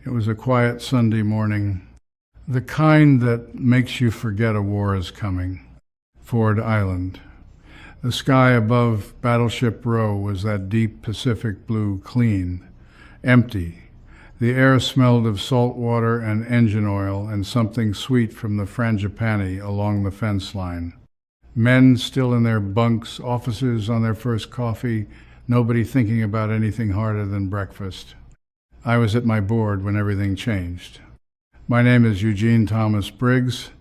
It was a quiet Sunday morning, the kind that makes you forget a war is coming. Ford Island. The sky above Battleship Row was that deep Pacific blue, clean, empty. The air smelled of salt water and engine oil and something sweet from the frangipani along the fence line. Men still in their bunks, officers on their first coffee, nobody thinking about anything harder than breakfast. I was at my board when everything changed. My name is Eugene Thomas Briggs,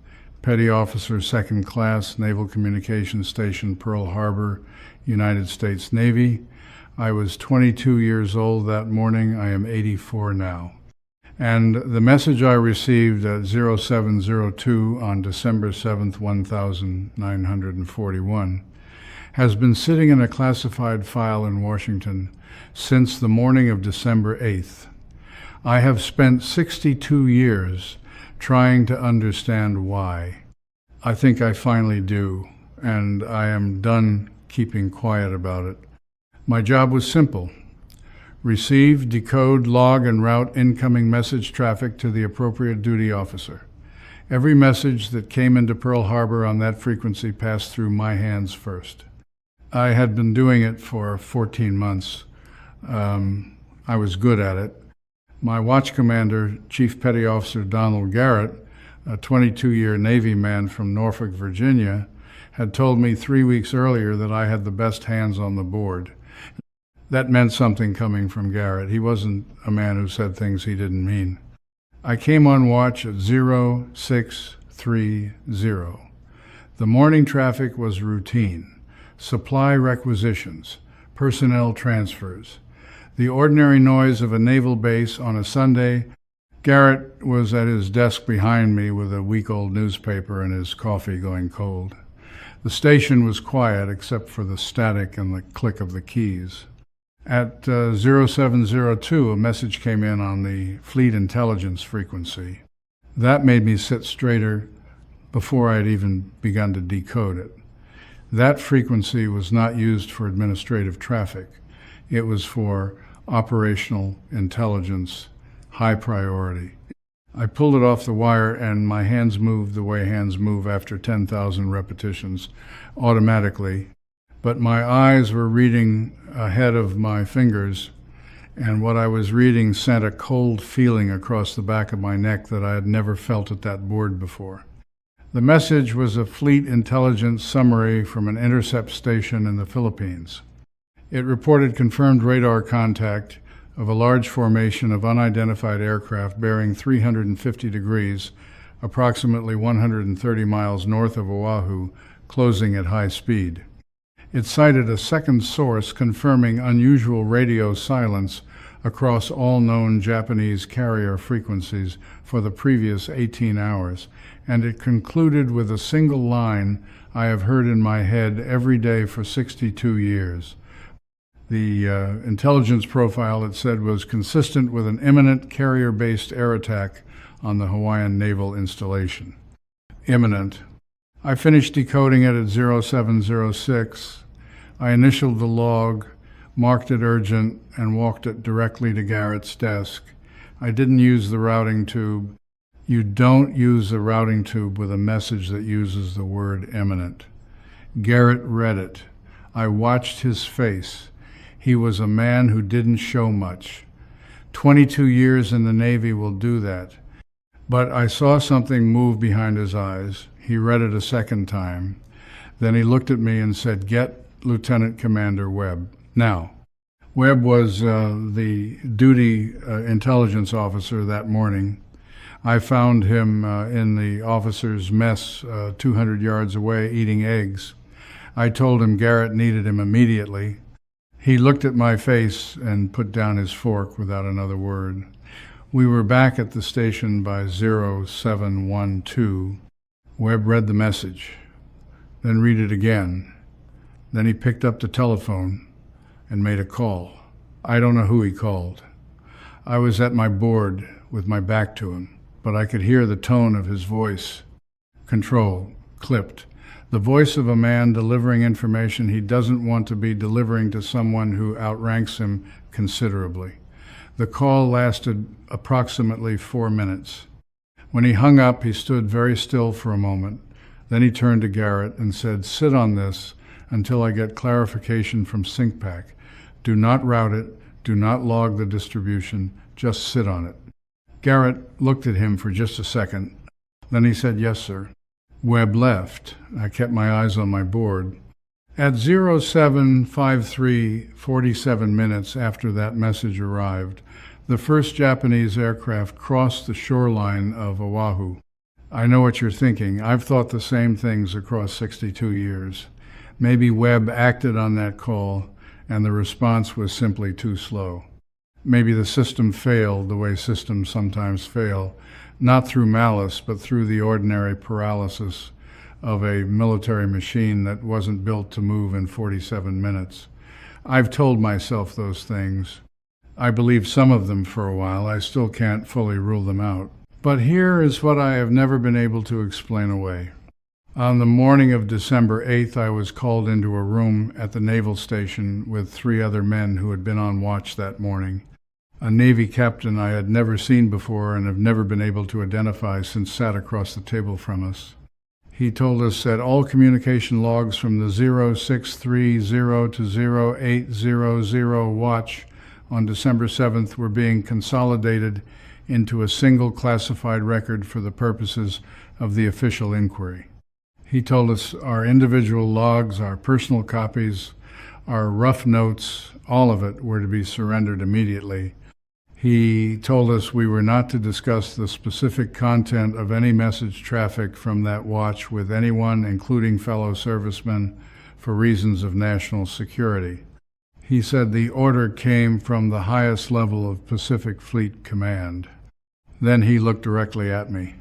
Petty Officer, 2nd Class, Naval Communications Station, Pearl Harbor, United States Navy. I was 22 years old that morning. I am 84 now. And the message I received at 0702 on December 7th, 1941, has been sitting in a classified file in Washington since the morning of December 8th. I have spent 62 years trying to understand why. I think I finally do, and I am done keeping quiet about it. My job was simple. Receive, decode, log, and route incoming message traffic to the appropriate duty officer. Every message that came into Pearl Harbor on that frequency passed through my hands first. I had been doing it for 14 months. I was good at it. My watch commander, Chief Petty Officer Donald Garrett, a 22-year Navy man from Norfolk, Virginia, had told me 3 weeks earlier that I had the best hands on the board. That meant something coming from Garrett. He wasn't a man who said things he didn't mean. I came on watch at 0630. The morning traffic was routine. Supply requisitions, personnel transfers, the ordinary noise of a naval base on a Sunday. Garrett was at his desk behind me with a week-old newspaper and his coffee going cold. The station was quiet except for the static and the click of the keys. At 0702, a message came in on the Fleet Intelligence frequency. That made me sit straighter before I had even begun to decode it. That frequency was not used for administrative traffic. It was for operational intelligence, high priority. I pulled it off the wire and my hands moved the way hands move after 10,000 repetitions, automatically. But my eyes were reading ahead of my fingers, and what I was reading sent a cold feeling across the back of my neck that I had never felt at that board before. The message was a fleet intelligence summary from an intercept station in the Philippines. It reported confirmed radar contact of a large formation of unidentified aircraft bearing 350 degrees, approximately 130 miles north of Oahu, closing at high speed. It cited a second source confirming unusual radio silence across all known Japanese carrier frequencies for the previous 18 hours, and it concluded with a single line I have heard in my head every day for 62 years. The intelligence profile, it said, was consistent with an imminent carrier-based air attack on the Hawaiian naval installation. Imminent. I finished decoding it at 0706. I initialed the log, marked it urgent, and walked it directly to Garrett's desk. I didn't use the routing tube. You don't use a routing tube with a message that uses the word imminent. Garrett read it. I watched his face. He was a man who didn't show much. 22 years in the Navy will do that. But I saw something move behind his eyes. He read it a second time. Then he looked at me and said, "Get Lieutenant Commander Webb now." Webb was the duty intelligence officer that morning. I found him in the officers' mess 200 yards away eating eggs. I told him Garrett needed him immediately. He looked at my face and put down his fork without another word. We were back at the station by 0712. Webb read the message, then read it again. Then he picked up the telephone and made a call. I don't know who he called. I was at my board with my back to him, but I could hear the tone of his voice. Control, clipped. The voice of a man delivering information he doesn't want to be delivering to someone who outranks him considerably. The call lasted approximately 4 minutes. When he hung up, he stood very still for a moment. Then he turned to Garrett and said, "Sit on this until I get clarification from SyncPack. Do not route it. Do not log the distribution. Just sit on it." Garrett looked at him for just a second. Then he said, "Yes, sir." Webb left. I kept my eyes on my board. At 07:53, 47 minutes after that message arrived, the first Japanese aircraft crossed the shoreline of Oahu. I know what you're thinking. I've thought the same things across 62 years. Maybe Webb acted on that call, and the response was simply too slow. Maybe the system failed the way systems sometimes fail, not through malice, but through the ordinary paralysis of a military machine that wasn't built to move in 47 minutes. I've told myself those things. I believed some of them for a while. I still can't fully rule them out. But here is what I have never been able to explain away. On the morning of December 8th, I was called into a room at the naval station with 3 other men who had been on watch that morning. A Navy captain I had never seen before and have never been able to identify since sat across the table from us. He told us that all communication logs from the 0630 to 0800 watch on December 7th were being consolidated into a single classified record for the purposes of the official inquiry. He told us our individual logs, our personal copies, our rough notes, all of it were to be surrendered immediately. He told us we were not to discuss the specific content of any message traffic from that watch with anyone, including fellow servicemen, for reasons of national security. He said the order came from the highest level of Pacific Fleet Command. Then he looked directly at me.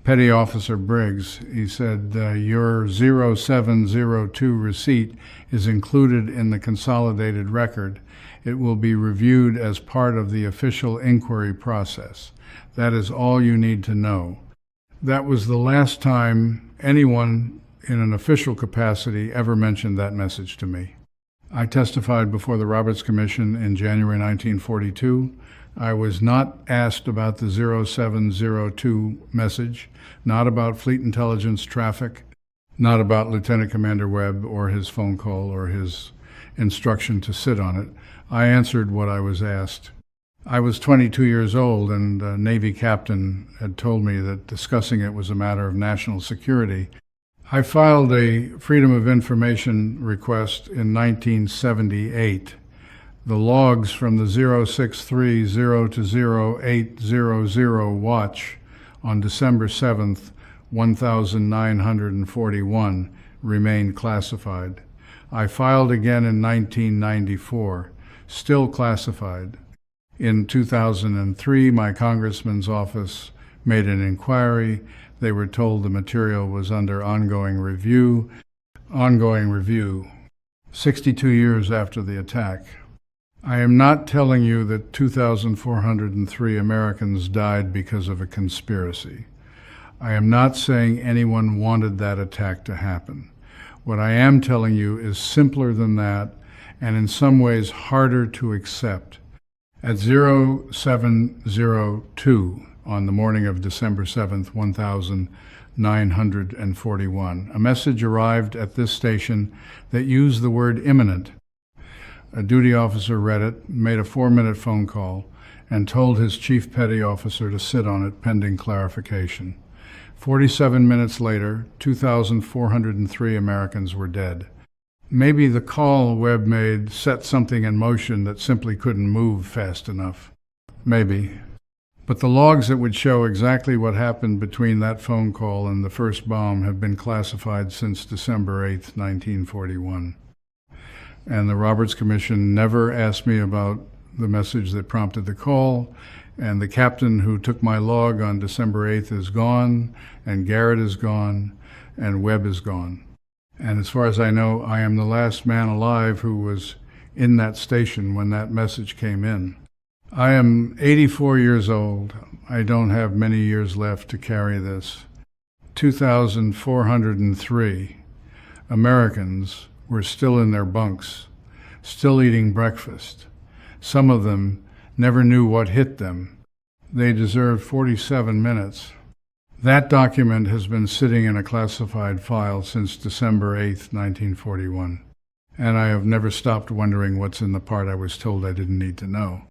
"Petty Officer Briggs," he said, "your 0702 receipt is included in the consolidated record. It will be reviewed as part of the official inquiry process. That is all you need to know." That was the last time anyone in an official capacity ever mentioned that message to me. I testified before the Roberts Commission in January 1942. I was not asked about the 0702 message, not about fleet intelligence traffic, not about Lieutenant Commander Webb or his phone call or his instruction to sit on it. I answered what I was asked. I was 22 years old, and a Navy captain had told me that discussing it was a matter of national security. I filed a Freedom of Information request in 1978. The logs from the 0630 to 0800 watch on December 7th, 1941 remain classified. I filed again in 1994, still classified. In 2003, my congressman's office made an inquiry. They were told the material was under ongoing review. 62 years after the attack. I am not telling you that 2,403 Americans died because of a conspiracy. I am not saying anyone wanted that attack to happen. What I am telling you is simpler than that, and in some ways harder to accept. At 0702, on the morning of December 7th, 1941, a message arrived at this station that used the word imminent. A duty officer read it, made a 4-minute phone call, and told his chief petty officer to sit on it pending clarification. 47 minutes later, 2,403 Americans were dead. Maybe the call Webb made set something in motion that simply couldn't move fast enough. Maybe. But the logs that would show exactly what happened between that phone call and the first bomb have been classified since December 8, 1941. And the Roberts Commission never asked me about the message that prompted the call, and the captain who took my log on December 8th is gone, and Garrett is gone, and Webb is gone. And as far as I know, I am the last man alive who was in that station when that message came in. I am 84 years old. I don't have many years left to carry this. 2,403 Americans were still in their bunks, still eating breakfast. Some of them never knew what hit them. They deserved 47 minutes. That document has been sitting in a classified file since December 8, 1941, and I have never stopped wondering what's in the part I was told I didn't need to know.